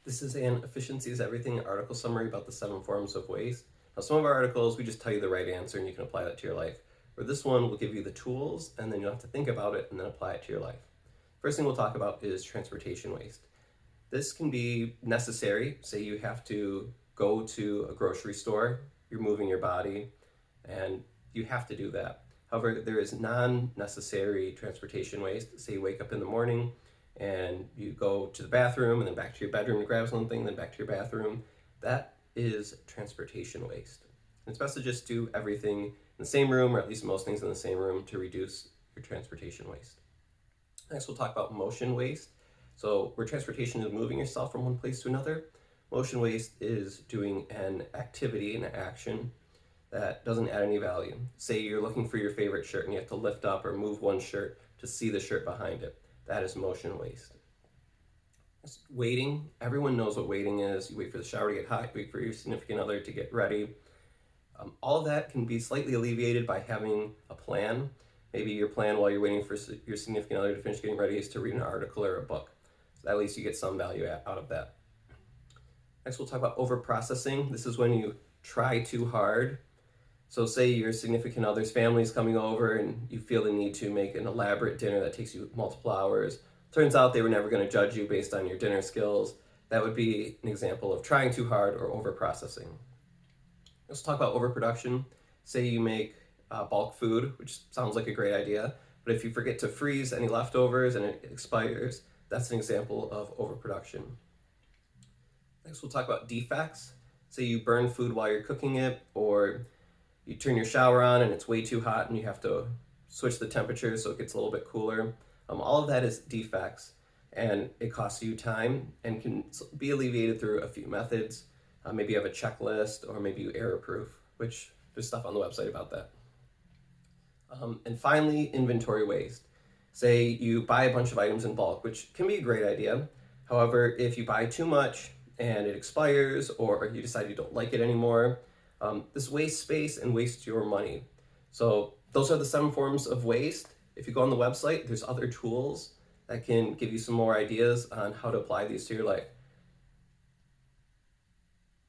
This is an Efficiency is Everything article summary about the 7 forms of waste. Now, some of our articles, we just tell you the right answer and you can apply that to your life. Where this one will give you the tools and then you'll have to think about it and then apply it to your life. First thing we'll talk about is transportation waste. This can be necessary. Say you have to go to a grocery store, you're moving your body, and you have to do that. However, there is non-necessary transportation waste. Say you wake up in the morning and you go to the bathroom and then back to your bedroom to grab something, then back to your bathroom. That is transportation waste. And it's best to just do everything in the same room, or at least most things in the same room, to reduce your transportation waste. Next, we'll talk about motion waste. So where transportation is moving yourself from one place to another, motion waste is doing an activity, an action that doesn't add any value. Say you're looking for your favorite shirt and you have to lift up or move one shirt to see the shirt behind it. That is motion waste. Waiting, everyone knows what waiting is. You wait for the shower to get hot, you wait for your significant other to get ready. All of that can be slightly alleviated by having a plan. Maybe your plan while you're waiting for your significant other to finish getting ready is to read an article or a book. So at least you get some value out of that. Next, we'll talk about over-processing. This is when you try too hard. So say your significant other's family is coming over and you feel the need to make an elaborate dinner that takes you multiple hours. Turns out they were never going to judge you based on your dinner skills. That would be an example of trying too hard or over-processing. Let's talk about overproduction. Say you make bulk food, which sounds like a great idea, but if you forget to freeze any leftovers and it expires, that's an example of overproduction. Next, we'll talk about defects. Say you burn food while you're cooking it, or you turn your shower on and it's way too hot and you have to switch the temperature so it gets a little bit cooler. All of that is defects, and it costs you time and can be alleviated through a few methods. Maybe you have a checklist, or maybe you error-proof, which there's stuff on the website about that. And finally, inventory waste. Say you buy a bunch of items in bulk, which can be a great idea. However, if you buy too much and it expires, or you decide you don't like it anymore, this wastes space and wastes your money. So those are the 7 forms of waste. If you go on the website, there's other tools that can give you some more ideas on how to apply these to your life.